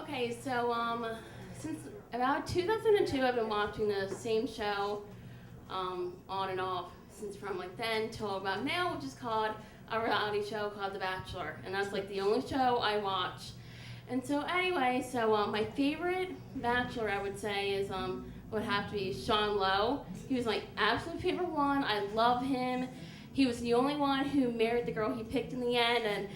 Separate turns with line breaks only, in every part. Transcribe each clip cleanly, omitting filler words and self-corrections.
Okay, so since about 2002, I've been watching the same show on and off since from like then till about now, which is called a reality show called The Bachelor, and that's like the only show I watch. And so anyway, so my favorite Bachelor, I would say, is would have to be Sean Lowe. He was my absolute favorite one. I love him. He was the only one who married the girl he picked in the end, and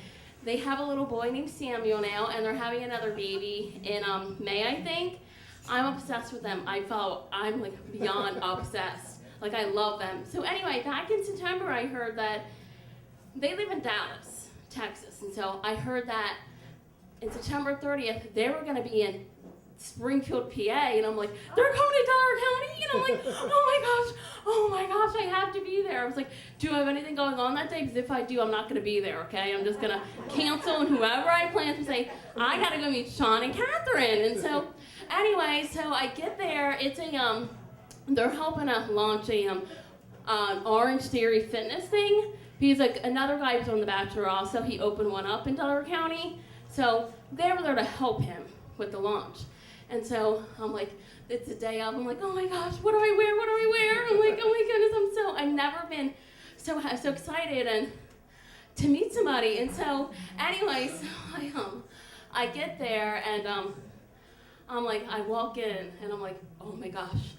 they have a little boy named Samuel now, and they're having another baby in May, I think. I'm obsessed with them. I'm like beyond obsessed. Like, I love them. So anyway, back in September, I heard that they live in Dallas, Texas, and so I heard that in September 30th, they were going to be in Springfield, PA, and I'm like, they're coming to Delaware County? And I'm like, oh my gosh, I have to be there. I was like, do I have anything going on that day? Because if I do, I'm not going to be there, okay? I'm just going to cancel, and whoever I plan to say, I got to go meet Sean and Catherine. And so, anyway, so I get there. It's a, they're helping us launch a, an Orange Theory fitness thing, because like another guy was on The Bachelor also, he opened one up in Delaware County. So they were there to help him with the launch. And so I'm like, it's the day of, I'm like, oh my gosh, what do I wear? What do I wear? I'm like, oh my goodness, I've never been so excited and to meet somebody. And so anyway, so I get there, and I'm like, I walk in and I'm like, oh my gosh,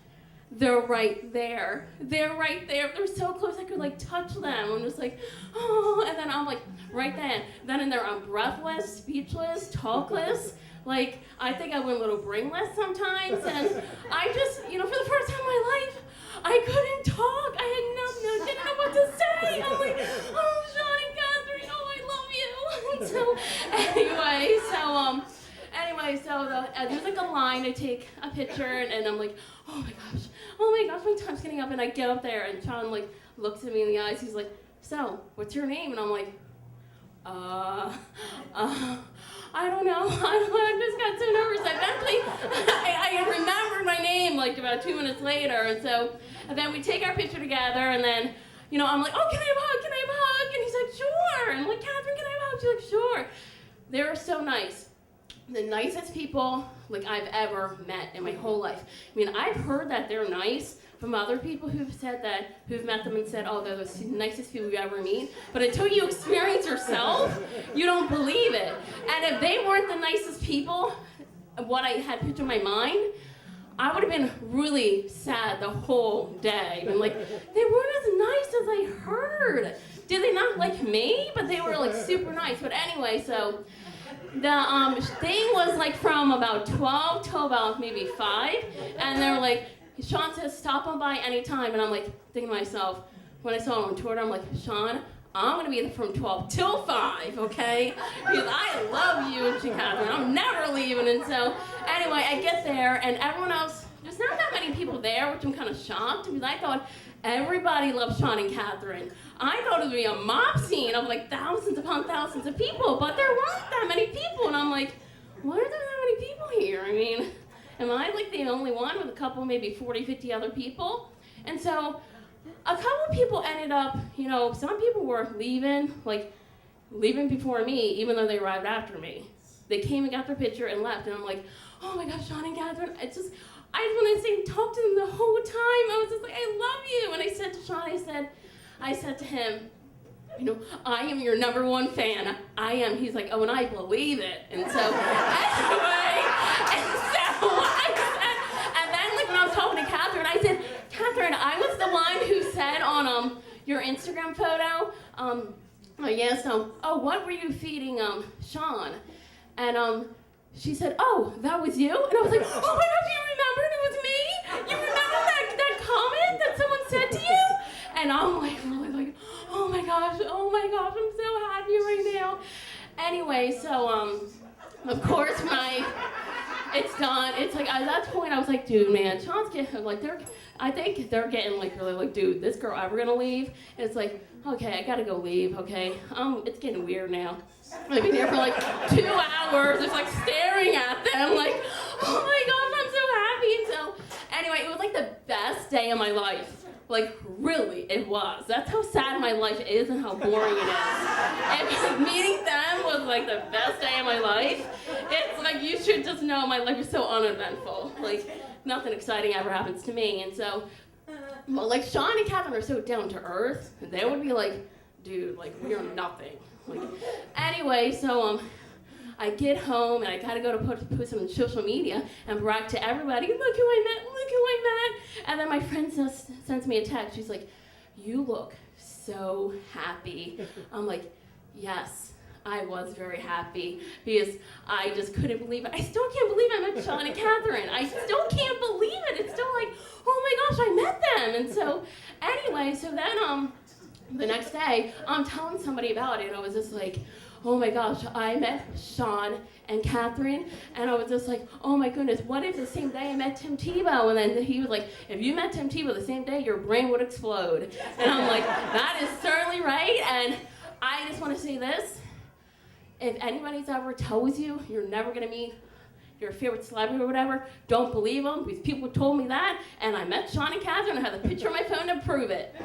they're right there. They're right there. They're so close I could like touch them. I'm just like, oh, and then I'm like, right then and there, I'm breathless, speechless, talkless. Like, I think I went a little brainless sometimes, and I just, for the first time in my life, I couldn't talk. I had didn't know what to say. I'm like, oh, Sean and Catherine, oh, I love you. And so, there's like a line to take a picture, and I'm like, oh my gosh, my time's getting up, and I get up there, and Sean like looks at me in the eyes. He's like, so, what's your name? And I'm like, I don't know. I just got so nervous. Eventually, I remembered my name like about 2 minutes later. And then we take our picture together, and then, I'm like, oh, can I have a hug? Can I have a hug? And he's like, sure. And I'm like, Catherine, can I have a hug? She's like, sure. They were so nice. The nicest people like I've ever met in my whole life. I mean, I've heard that they're nice from other people who've met them and said, oh, they're the nicest people you ever meet. But until you experience yourself, you don't believe it. And if they weren't the nicest people, what I had pictured in my mind, I would have been really sad the whole day. And like, they weren't as nice as I heard. Did they not like me? But they were like super nice. But anyway, so the thing was like from about 12 till about maybe 5. And they were like, Sean says, stop on by anytime. And I'm like, thinking to myself, when I saw him on Twitter, I'm like, Sean, I'm going to be there from 12 till 5, okay? Because I love you and Catherine. I'm never leaving. And so, anyway, I get there, and everyone else, there's not that many people there, which I'm kind of shocked, because I thought everybody loves Sean and Catherine. I thought it would be a mob scene of like thousands upon thousands of people, but there weren't that many people. And I'm like, why are there that many people here? I mean, am I like the only one with a couple, maybe 40, 50 other people? And so a couple of people ended up, some people were leaving before me, even though they arrived after me. They came and got their picture and left, and I'm like, oh my gosh, Sean and Catherine, I just want to talk to them the whole time. I was just like, I love you. And I said to Sean, I said to him, I am your #1 fan. I am. He's like, oh, and I believe it. And so, anyway, and then like when I was talking to Catherine, I said, Catherine, I was the one who said on your Instagram photo, what were you feeding Sean? And she said, oh, that was you? And I was like, oh my gosh, you remembered it was me? You remember that comment that someone said to you? And I'm like, really like, oh my gosh, I'm so happy right now. Anyway, so of course it's done. It's like at that point I was like, dude, man, Sean's getting like I think they're getting like really like, dude, this girl ever gonna leave? And it's like, okay, I gotta go leave, okay? It's getting weird now. I've been here for like 2 hours, just like staring at them, like, oh my gosh, I'm so happy. And so anyway, it was like the best day of my life. Like, really, it was. That's how sad my life is and how boring it is. And meeting them was like the best day of my life. It's like, you should just know my life is so uneventful. Like, nothing exciting ever happens to me. And so, well, like, Sean and Catherine are so down to earth. They would be like, dude, like, we are nothing. Like, anyway, so, I get home and I gotta go to put some on social media and brag to everybody, look who I met. And then my friend sends me a text. She's like, you look so happy. I'm like, yes, I was very happy because I just couldn't believe it. I still can't believe I met Sean and Catherine. I still can't believe it. It's still like, oh my gosh, I met them. And so anyway, so then the next day, I'm telling somebody about it. I was just like, oh my gosh, I met Sean and Catherine, and I was just like, oh my goodness, what if the same day I met Tim Tebow? And then he was like, if you met Tim Tebow the same day, your brain would explode. And I'm like, that is certainly right, and I just want to say this. If anybody's ever tells you you're never going to meet your favorite celebrity or whatever, don't believe them, because people told me that, and I met Sean and Catherine, and I have the picture on my phone to prove it.